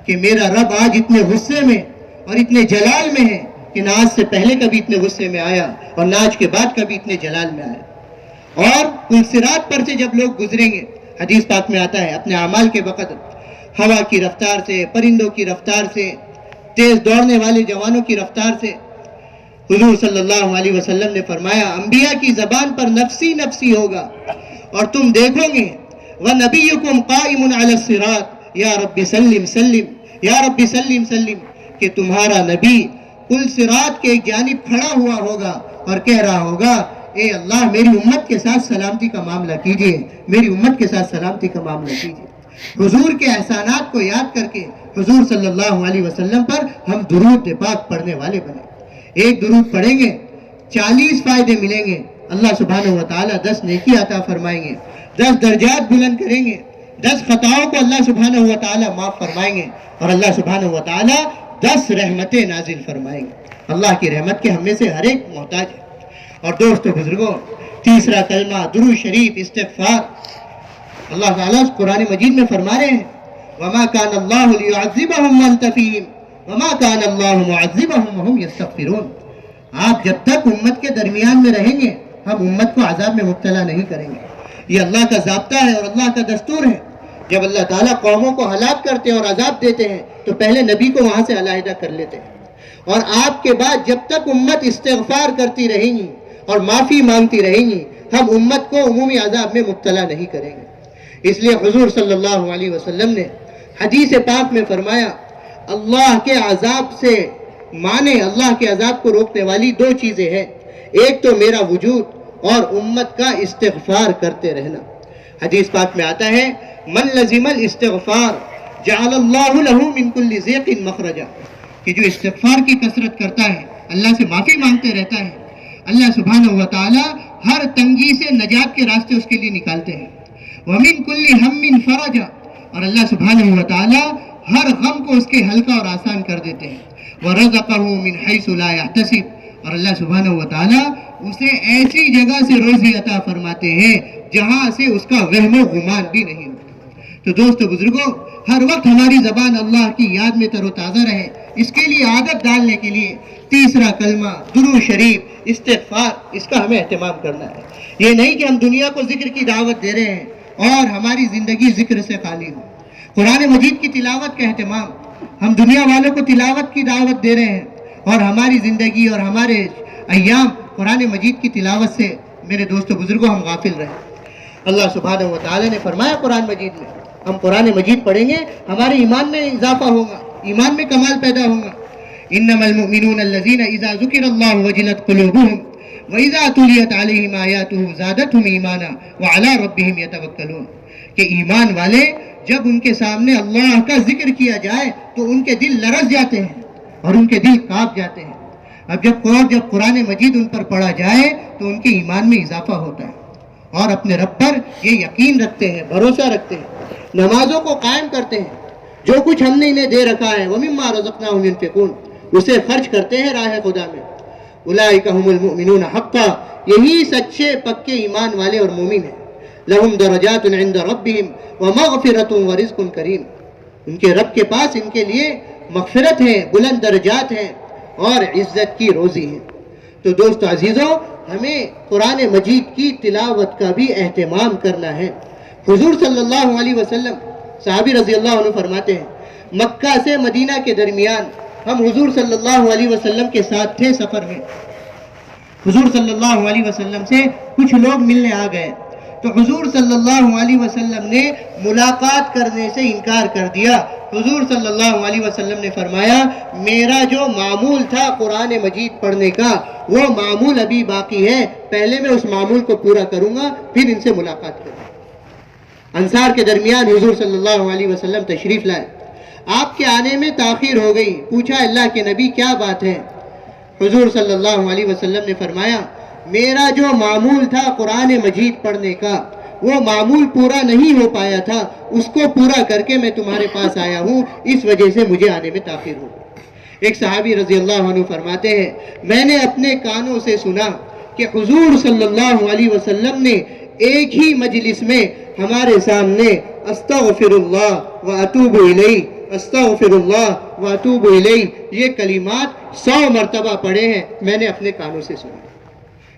کہ میرا رب آج اتنے غصے میں اور اتنے جلال میں ہے کہ نہ آج سے پہلے کبھی اتنے غصے میں آیا اور نہ آج کے بعد کبھی اتنے جلال میں آیا۔ اور پل صراط پر سے جب لوگ گزریں گے، حدیث پاک میں آتا ہے اپنے اعمال کے وقت ہوا کی رفتار سے، پرندوں کی رفتار سے، تیز دوڑنے والے جوانوں کی رفتار سے، حضور صلی اللہ علیہ وسلم نے فرمایا انبیاء کی زبان پر نفسی نفسی ہوگا، اور تم دیکھو گے وَنَبِيُّكُمْ قَائِمٌ عَلَى الصِّرَاطِ یا رب سلم سلم یا رب سلم سلم، کہ تمہارا نبی پل صراط کے ایک جانب کھڑا ہوا ہوگا اور کہہ رہا ہوگا اے اللہ میری امت کے ساتھ سلامتی کا معاملہ کیجئے، میری امت کے ساتھ سلامتی کا معاملہ کیجئے۔ حضور کے احسانات کو یاد کر کے حضور صلی اللہ علیہ وسلم پر ہم درود پاک پڑھنے والے بنے۔ ایک درود پڑھیں گے 40 فائدے ملیں گے، اللہ سبحانہ و تعالیٰ 10 نیکی عطا فرمائیں گے، 10 درجات بلند کریں گے، 10 خطاؤں کو اللہ سبحانہ و تعالیٰ معاف فرمائیں گے، اور اللہ سبحانہ و تعالیٰ 10 رحمتیں نازل فرمائیں گے۔ اللہ کی رحمت کے ہم میں سے ہر ایک محتاج ہے۔ اور دوستو بزرگوں، تیسرا کلمہ درود شریف استغفار، اللہ تعالیٰ قرآن مجید میں فرما رہے ہیں وَمَا كَانَ اللَّهُ لِيُعَذِّبَهُمْ وَأَنْتَ فِيهِمْ وَمَا كَانَ اللَّهُ مُعَذِّبَهُمْ وَهُمْ يَسْتَغْفِرُونَ، آپ جب تک امت کے درمیان میں رہیں گے ہم امت کو عذاب میں مبتلا نہیں کریں گے۔ یہ اللہ کا ضابطہ ہے اور اللہ کا دستور ہے. جب اللہ تعالیٰ قوموں کو ہلاک کرتے ہیں اور عذاب دیتے ہیں تو پہلے نبی کو وہاں سے علیحدہ کر لیتے ہیں. اور آپ کے بعد جب تک امت استغفار کرتی رہیں گی اور معافی مانگتی رہیں گی، ہم امت کو عمومی عذاب میں مبتلا نہیں کریں گے. اس لیے حضور صلی اللہ علیہ وسلم نے حدیث پاک میں فرمایا، اللہ کے عذاب سے مانے، اللہ کے عذاب کو روکنے والی دو چیزیں ہیں. ایک تو میرا وجود اور امت کا استغفار کرتے رہنا. حدیث پاک میں آتا ہے، من لزم الاستغفار جعل اللہ لہ من کل ضیق مخرجا، کہ جو استغفار کی کثرت کرتا ہے، اللہ سے معافی مانگتے رہتا ہے، اللہ سبحانہ و تعالی ہر تنگی سے نجات کے راستے اس کے لیے نکالتے ہیں. ومن کل ہم فرجا، اور اللہ سبحانہ و تعالی ہر غم کو اس کے ہلکا اور آسان کر دیتے ہیں. ورزقہ من حیث لا یحتسب، اور اللہ سبحانہ و تعالی اسے ایسی جگہ سے روزی عطا فرماتے ہیں جہاں سے اس کا وہم و گمان بھی نہیں ہوتا. تو دوستو بزرگوں، ہر وقت ہماری زبان اللہ کی یاد میں تر و تازہ رہے، اس کے لیے عادت ڈالنے کے لیے تیسرا کلمہ، درود شریف، استغفار، اس کا ہمیں اہتمام کرنا ہے. یہ نہیں کہ ہم دنیا کو ذکر کی دعوت دے رہے ہیں اور ہماری زندگی ذکر سے خالی ہو. قرآن مجید کی تلاوت کا اہتمام، ہم دنیا والوں کو تلاوت کی دعوت دے رہے ہیں اور ہماری زندگی اور ہمارے ایام قرآن مجید کی تلاوت سے میرے دوستو بزرگوں ہم غافل رہے. اللہ سبحانہ و تعالی نے فرمایا قرآن مجید میں، ہم قرآن مجید پڑھیں گے ہمارے ایمان میں اضافہ ہوگا، ایمان میں کمال پیدا ہوگا. انما المؤمنون الذين اذا ذكر الله وجلت قلوبهم واذا تليت عليهم آياته زادتهم ایمانا وعلى ربهم يتوکلون، کہ ایمان والے جب ان کے سامنے اللہ کا ذکر کیا جائے تو ان کے دل لرز جاتے ہیں اور ان کے دل کانپ جاتے ہیں. اب جب قرآن مجید ان پر پڑھا جائے تو ان کے ایمان میں اضافہ ہوتا ہے اور اپنے رب پر یہ یقین رکھتے ہیں، بھروسہ رکھتے ہیں، نمازوں کو قائم کرتے ہیں. جو کچھ ہم نے انہیں دے رکھا ہے وَمِمَّا رَزَقْنَاهُمْ يُنْفِقُونَ، اسے خرچ کرتے ہیں راہ خدا میں. اولئک هم المؤمنون حقا، یہی سچے پکے ایمان والے اور مومن ہیں. لهم درجات عند ربهم ومغفرۃ ورزق کریم، ان کے رب کے پاس ان کے لیے مغفرت ہے، بلند درجات ہیں اور عزت کی روزی ہے. تو دوستو عزیزوں، ہمیں قرآن مجید کی تلاوت کا بھی اہتمام کرنا ہے. حضور صلی اللہ علیہ وسلم، صحابی رضی اللہ عنہ فرماتے ہیں، مکہ سے مدینہ کے درمیان ہم حضور صلی اللہ علیہ وسلم کے ساتھ تھے سفر میں. حضور صلی اللہ علیہ وسلم سے کچھ لوگ ملنے آ گئے تو حضور صلی اللہ علیہ وسلم نے ملاقات کرنے سے انکار کر دیا. حضور صلی اللہ علیہ وسلم نے فرمایا، میرا جو معمول تھا قرآن مجید پڑھنے کا وہ معمول ابھی باقی ہے، پہلے میں اس معمول کو پورا کروں گا پھر ان سے ملاقات کروں گا. انصار کے درمیان حضور صلی اللہ علیہ وسلم تشریف لائے. آپ کے آنے میں تاخیر ہو گئی. پوچھا اللہ کے نبی کیا بات ہے؟ حضور صلی اللہ علیہ وسلم نے فرمایا، میرا جو معمول تھا قرآن مجید پڑھنے کا وہ معمول پورا نہیں ہو پایا تھا، اس کو پورا کر کے میں تمہارے پاس آیا ہوں، اس وجہ سے مجھے آنے میں تاخیر ہو گئی. ایک صحابی رضی اللہ عنہ فرماتے ہیں، میں نے اپنے کانوں سے سنا کہ حضور صلی اللہ علیہ وسلم نے ایک ہی مجلس میں ہمارے سامنے استغفر اللہ واتوب الیہ، استغفر اللہ واتوب الیہ، یہ کلمات 100 مرتبہ پڑھے ہیں، میں نے اپنے کانوں سے سنا.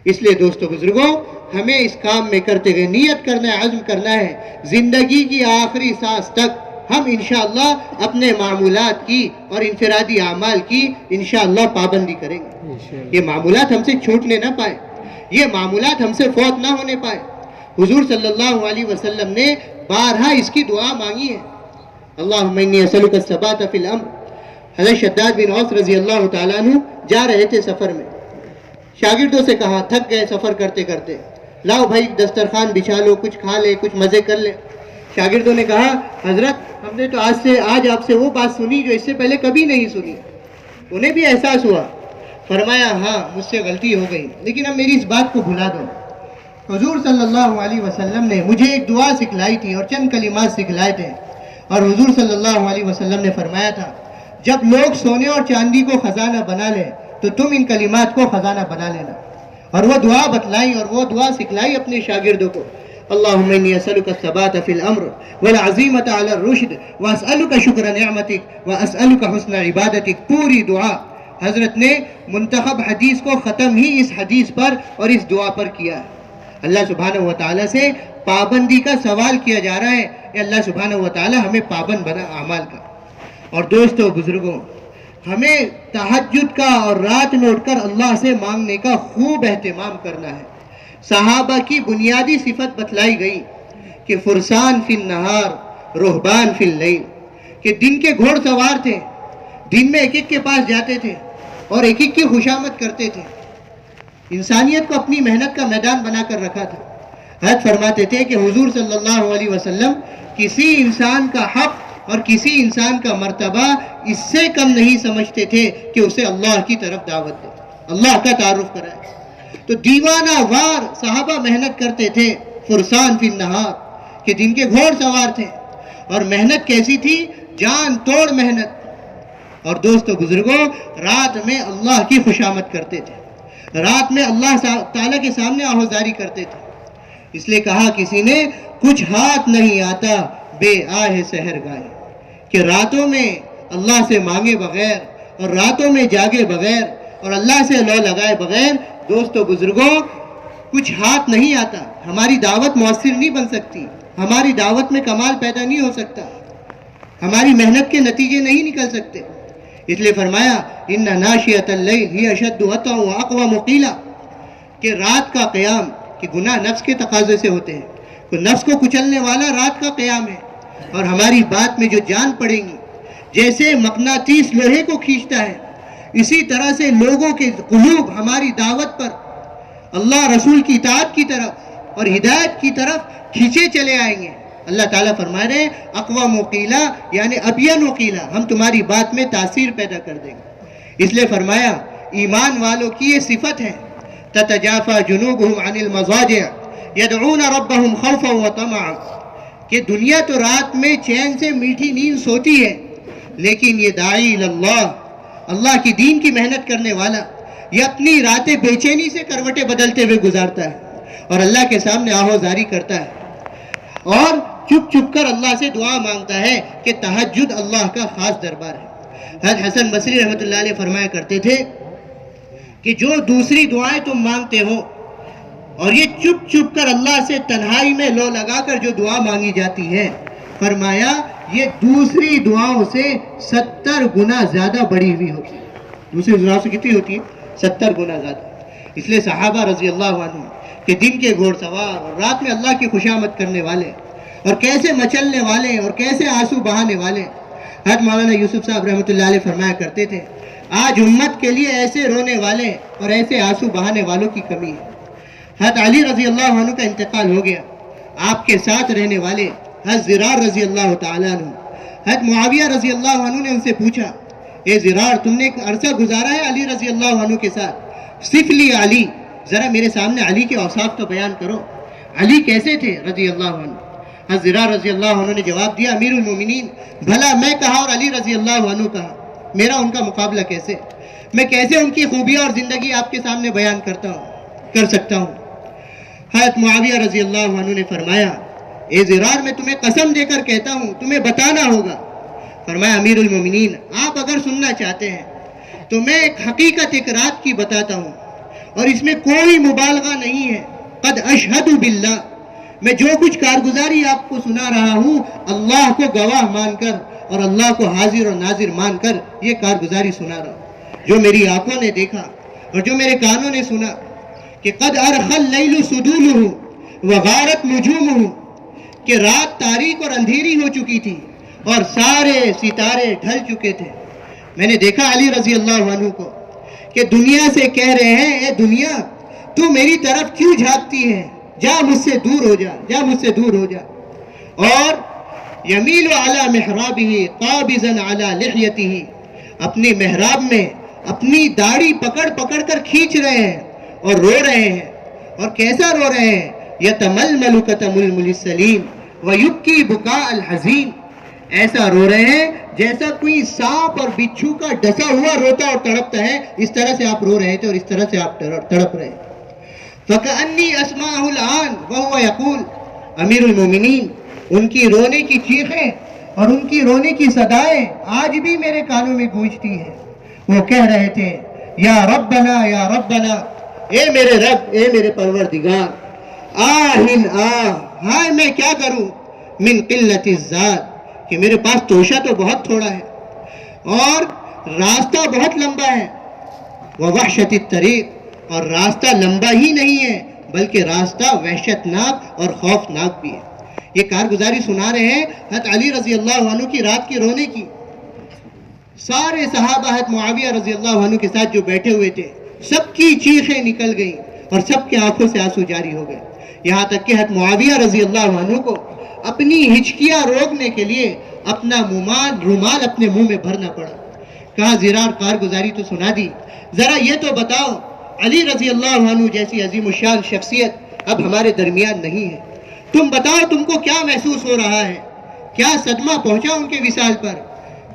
اس لیے دوستو بزرگوں، ہمیں اس کام میں کرتے ہوئے نیت کرنا ہے، عزم کرنا ہے، زندگی کی آخری سانس تک ہم انشاءاللہ اپنے معمولات کی اور انفرادی اعمال کی انشاءاللہ پابندی کریں گے. یہ معمولات ہم سے چھوٹنے نہ پائے، یہ معمولات ہم سے فوت نہ ہونے پائے. حضور صلی اللہ علیہ وسلم نے بارہا اس کی دعا مانگی ہے. اللہم انی اسألک الثبات فی الامر. حضرت شداد بن اوس رضی اللہ تعالیٰ عنہ جا رہے تھے سفر میں، شاگردوں سے کہا، تھک گئے سفر کرتے کرتے، لاؤ بھائی دسترخوان بچھا لو، کچھ کھا لے، کچھ مزے کر لے. شاگردوں نے کہا، حضرت ہم نے تو آج آپ سے وہ بات سنی جو اس سے پہلے کبھی نہیں سنی. انہیں بھی احساس ہوا. فرمایا، ہاں مجھ سے غلطی ہو گئی، لیکن اب میری اس بات کو بھلا دو. حضور صلی اللہ علیہ وسلم نے مجھے ایک دعا سکھلائی تھی اور چند کلمات سکھلائے تھے، اور حضور صلی اللہ علیہ وسلم نے فرمایا تھا، جب لوگ سونے اور چاندی کو خزانہ بنا لیں تو تم ان کلمات کو خزانہ بنا لینا. اور وہ دعا بتلائی اور وہ دعا سکھلائی اپنے شاگردوں کو. اللہم انی اسألک الثبات فی الامر والعزیمت علی الرشد واسألک شکر نعمتک واسألک حسن عبادتک. پوری دعا حضرت نے منتخب حدیث کو ختم ہی اس حدیث پر اور اس دعا پر کیا ہے. اللہ سبحانہ و تعالیٰ سے پابندی کا سوال کیا جا رہا ہے کہ اللہ سبحانہ و تعالیٰ ہمیں پابند بنا اعمال کا۔ اور دوستو بزرگوں، ہمیں تہجد کا اور رات میں اٹھ کر اللہ سے مانگنے کا خوب اہتمام کرنا ہے۔ صحابہ کی بنیادی صفت بتلائی گئی کہ فرسان فی النہار رہبان فی اللیل، کہ دن کے گھوڑ سوار تھے، دن میں ایک ایک کے پاس جاتے تھے اور ایک ایک کی خوشامد کرتے تھے۔ انسانیت کو اپنی محنت کا میدان بنا کر رکھا تھا۔ حضرت فرماتے تھے کہ حضور صلی اللہ علیہ وسلم کسی انسان کا حق اور کسی انسان کا مرتبہ اس سے کم نہیں سمجھتے تھے کہ اسے اللہ کی طرف دعوت دے، اللہ کا تعارف کرائے۔ تو دیوانہ وار صحابہ محنت کرتے تھے، فرسان فی النہار، کہ دن کے گھوڑ سوار تھے، اور محنت کیسی تھی؟ جان توڑ محنت۔ اور دوستو بزرگوں، رات میں اللہ کی خوشامد کرتے تھے، رات میں اللہ تعالیٰ کے سامنے آہوزاری کرتے تھے۔ اس لیے کہا کسی نے، کچھ ہاتھ نہیں آتا بے آہ سحر گائے، کہ راتوں میں اللہ سے مانگے بغیر اور راتوں میں جاگے بغیر اور اللہ سے لو لگائے بغیر دوستو بزرگوں کچھ ہاتھ نہیں آتا۔ ہماری دعوت مؤثر نہیں بن سکتی، ہماری دعوت میں کمال پیدا نہیں ہو سکتا، ہماری محنت کے نتیجے نہیں نکل سکتے۔ اس لیے فرمایا ان ناشئۃ اللیل ہی اشد وطئا واقوم قیلا، کہ رات کا قیام، کہ گناہ نفس کے تقاضے سے ہوتے ہیں، تو نفس کو کچلنے والا رات کا قیام ہے۔ اور ہماری بات میں جو جان پڑیں گی، جیسے مقناطیس لوہے کو کھینچتا ہے، اسی طرح سے لوگوں کے قلوب ہماری دعوت پر اللہ رسول کی اطاعت کی طرف اور ہدایت کی طرف کھینچے چلے آئیں گے۔ اللہ تعالیٰ فرما رہے ہیں اقوام قیلا، یعنی ابین قیلا، ہم تمہاری بات میں تاثیر پیدا کر دیں گے۔ اس لیے فرمایا ایمان والوں کی یہ صفت ہے، تتجافى جنوبهم عن المضاجع يدعون ربهم خوفا وطمعا، کہ دنیا تو رات میں چین سے میٹھی نیند سوتی ہے، لیکن یہ داعی اللہ، اللہ کی دین کی محنت کرنے والا، یہ اپنی راتیں بے چینی سے کروٹیں بدلتے ہوئے گزارتا ہے اور اللہ کے سامنے آہوزاری کرتا ہے اور چپ چپ کر اللہ سے دعا مانگتا ہے، کہ تہجد اللہ کا خاص دربار ہے۔ حضرت حسن بصری رحمۃ اللہ علیہ فرمایا کرتے تھے کہ جو دوسری دعائیں تم مانگتے ہو اور یہ چپ چپ کر اللہ سے تنہائی میں لو لگا کر جو دعا مانگی جاتی ہے، فرمایا یہ دوسری دعاؤں سے 70 گنا زیادہ بڑی ہوئی ہوتی ہے۔ دوسری دعاؤں سے کتنی ہوتی ہے؟ 70 گنا زیادہ۔ اس لیے صحابہ رضی اللہ عنہ کہ دن کے گھوڑ سوار اور رات میں اللہ کی خوشامد کرنے والے اور کیسے مچلنے والے اور کیسے آنسو بہانے والے، حضرت مولانا یوسف صاحب رحمۃ اللہ علیہ فرمایا کرتے تھے آج امت کے لیے ایسے رونے والے اور ایسے آنسو بہانے والوں کی کمی ہے۔ حضرت علی رضی اللہ عنہ کا انتقال ہو گیا، آپ کے ساتھ رہنے والے حضرت زرار رضی اللہ تعالیٰ عنہ، حضرت معاویہ رضی اللہ عنہ نے ان سے پوچھا، اے زرار تم نے ایک عرصہ گزارا ہے علی رضی اللہ عنہ کے ساتھ، صف لی علی، ذرا میرے سامنے علی کے اوصاف تو بیان کرو، علی کیسے تھے رضی اللہ عنہ؟ حضرت زرار رضی اللہ عنہ نے جواب دیا، امیر المومنین بھلا میں کہا اور علی رضی اللہ عنہ کہا، میرا ان کا مقابلہ کیسے؟ میں کیسے ان کی خوبیاں اور زندگی آپ کے سامنے بیان کر سکتا ہوں؟ حضرت معاویہ رضی اللہ عنہ نے فرمایا، اے زرار میں تمہیں قسم دے کر کہتا ہوں تمہیں بتانا ہوگا۔ فرمایا امیر المومنین آپ اگر سننا چاہتے ہیں تو میں ایک حقیقت ایک رات کی بتاتا ہوں اور اس میں کوئی مبالغہ نہیں ہے، قد اشہد باللہ، میں جو کچھ کارگزاری آپ کو سنا رہا ہوں اللہ کو گواہ مان کر اور اللہ کو حاضر اور ناظر مان کر یہ کارگزاری سنا رہا ہوں، جو میری آنکھوں نے دیکھا اور جو میرے کانوں نے سنا، کہ قد ارخى اللیل سدولہ وغارت نجومہ، کہ رات تاریک اور اندھیری ہو چکی تھی اور سارے ستارے ڈھل چکے تھے۔ میں نے دیکھا علی رضی اللہ عنہ کو کہ دنیا سے کہہ رہے ہیں، اے دنیا تو میری طرف کیوں جھانکتی ہے، جا مجھ سے دور ہو جا، جا مجھ سے دور ہو جا۔ اور یمیل علی محرابہ قابضا علی لحیتہ، اپنے محراب میں اپنی داڑھی پکڑ پکڑ کر کھینچ رہے ہیں اور رو رہے ہیں، اور کیسا رو رہے ہیں؟ یتململ کتململ السلیم ویبکی بکاء الحزین، ایسا رو رہے ہیں جیسا کوئی سانپ اور بچھو کا ڈسا ہوا روتا اور تڑپتا ہے، اس طرح سے آپ رو رہے تھے اور اس طرح سے آپ تڑپ رہے ہیں۔ فَكَأَنِّي أَسْمَعُهُ الْآنَ وَهُوَ يَقُولُ، امیر المومنین ان کی رونے کی چیخیں اور ان کی رونے کی صدائیں آج بھی میرے کانوں میں گونجتی ہیں۔ وہ کہہ رہے تھے، یا ربنا یا ربنا، اے میرے رب، اے میرے پروردگار، آہن ہائے میں کیا کروں، من قلت الزاد کہ میرے پاس توشہ تو بہت تھوڑا ہے اور راستہ بہت لمبا ہے، ووحشت الطریق اور راستہ لمبا ہی نہیں ہے بلکہ راستہ وحشت ناک اور خوفناک بھی ہے۔ یہ کارگزاری سنا رہے ہیں حضرت علی رضی اللہ عنہ کی رات کی رونے کی۔ سارے صحابہ حضرت معاویہ رضی اللہ عنہ کے ساتھ جو بیٹھے ہوئے تھے سب کی چیخیں نکل گئیں اور سب کے آنکھوں سے آنسو جاری ہو گئے، یہاں تک کہ حضرت معاویہ رضی اللہ عنہ کو اپنی ہچکیاں روکنے کے لیے اپنا رومال اپنے منہ میں بھرنا پڑا۔ کہا زرار کارگزاری تو سنا دی، ذرا یہ تو بتاؤ علی رضی اللہ عنہ جیسی عظیم الشان شخصیت اب ہمارے درمیان نہیں ہے، تم بتاؤ تم کو کیا محسوس ہو رہا ہے، کیا صدمہ پہنچا ان کے وصال پر؟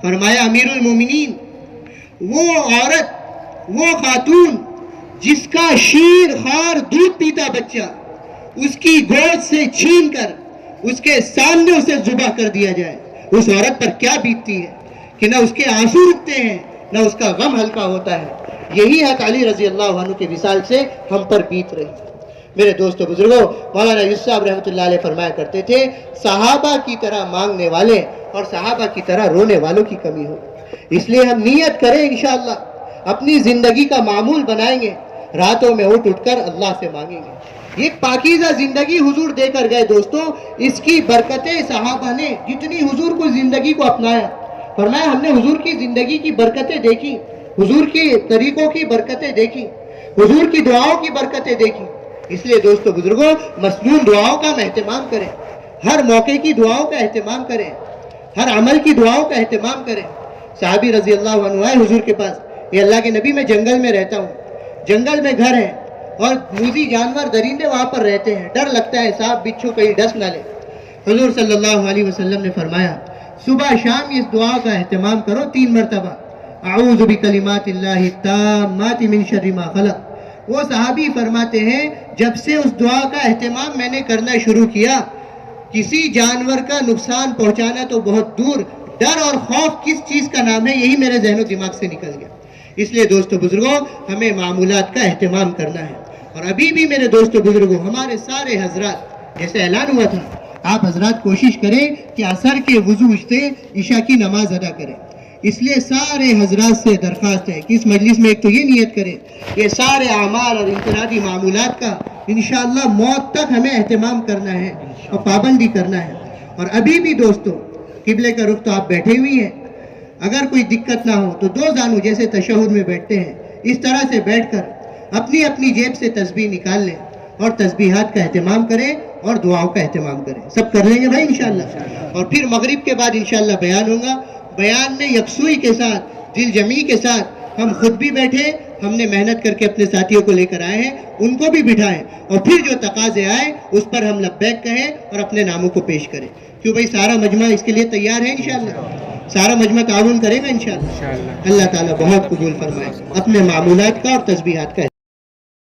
فرمایا امیر المومنین، وہ عورت، وہ خاتون جس کا شیر خوار دودھ پیتا بچہ اس کی گود سے چھین کر اس کے سامنے اسے ذبح کر دیا جائے، اس عورت پر کیا بیتتی ہے کہ نہ اس کے آنسو رکتے ہیں نہ اس کا غم ہلکا ہوتا ہے۔ یہی حق علی رضی اللہ عنہ کے وصال سے ہم پر بیت رہی۔ میرے دوستو بزرگوں، مولانا یوسف صاحب رحمۃ اللہ علیہ فرمایا کرتے تھے صحابہ کی طرح مانگنے والے اور صحابہ کی طرح رونے والوں کی کمی ہو۔ اس لیے ہم نیت کریں انشاءاللہ اپنی زندگی کا معمول بنائیں گے، راتوں میں اٹھ کر اللہ سے مانگیں گے۔ یہ پاکیزہ زندگی حضور دے کر گئے دوستو، اس کی برکتیں صحابہ نے جتنی حضور کو زندگی کو اپنایا، فرمایا ہم نے حضور کی زندگی کی برکتیں دیکھی، حضور کے طریقوں کی برکتیں دیکھی، حضور کی دعاؤں کی برکتیں دیکھی۔ اس لیے دوستو بزرگوں، مسنون دعاؤں کا ہم اہتمام کریں، ہر موقع کی دعاؤں کا اہتمام کریں، ہر عمل کی دعاؤں کا اہتمام کریں۔ صحابی رضی اللہ عنہ آئے حضور کے پاس، یہ اللہ کے نبی میں جنگل میں رہتا ہوں، جنگل میں گھر ہے اور موذی جانور درندے وہاں پر رہتے ہیں، ڈر لگتا ہے سانپ بچھو کہیں ڈس نہ لے۔ حضور صلی اللہ علیہ وسلم نے فرمایا صبح شام اس دعا کا اہتمام کرو 3 مرتبہ، اعوذ بکلمات اللہ التامات من شر ما خلق۔ وہ صحابی فرماتے ہیں جب سے اس دعا کا اہتمام میں نے کرنا شروع کیا، کسی جانور کا نقصان پہنچانا تو بہت دور، ڈر اور خوف کس چیز کا نام ہے یہی میرے ذہن و دماغ سے نکل گیا۔ اس لیے دوستو بزرگوں، ہمیں معمولات کا اہتمام کرنا ہے۔ اور ابھی بھی میرے دوستو بزرگوں، ہمارے سارے حضرات جیسے اعلان ہوا تھا، آپ حضرات کوشش کریں کہ عصر کے وضو سے عشاء کی نماز ادا کریں۔ اس لیے سارے حضرات سے درخواست ہے کہ اس مجلس میں ایک تو یہ نیت کریں کہ سارے اعمال اور انفرادی معمولات کا انشاءاللہ موت تک ہمیں اہتمام کرنا ہے اور پابندی کرنا ہے۔ اور ابھی بھی دوستو، قبلے کا رخ تو آپ بیٹھے ہوئی ہیں، اگر کوئی دقت نہ ہو تو 2 زانو جیسے تشہد میں بیٹھتے ہیں اس طرح سے بیٹھ کر اپنی اپنی جیب سے تسبیح نکال لیں اور تسبیحات کا اہتمام کریں اور دعاؤں کا اہتمام کریں۔ سب کر لیں گے بھائی انشاءاللہ۔ اور پھر مغرب کے بعد انشاءاللہ بیان ہوگا، بیان میں یکسوئی کے ساتھ، دل جمعی کے ساتھ ہم خود بھی بیٹھے، ہم نے محنت کر کے اپنے ساتھیوں کو لے کر آئے ہیں، ان کو بھی بٹھائیں اور پھر جو تقاضے آئے اس پر ہم لبیک کہیں اور اپنے ناموں کو پیش کریں۔ کیوں بھائی سارا مجمع اس کے لیے تیار ہے انشاءاللہ، سارا مجمع تعاون کرے گا انشاءاللہ۔ اللہ تعالیٰ بہت قبول فرمائے اپنے معمولات کا اور تسبیحات کا۔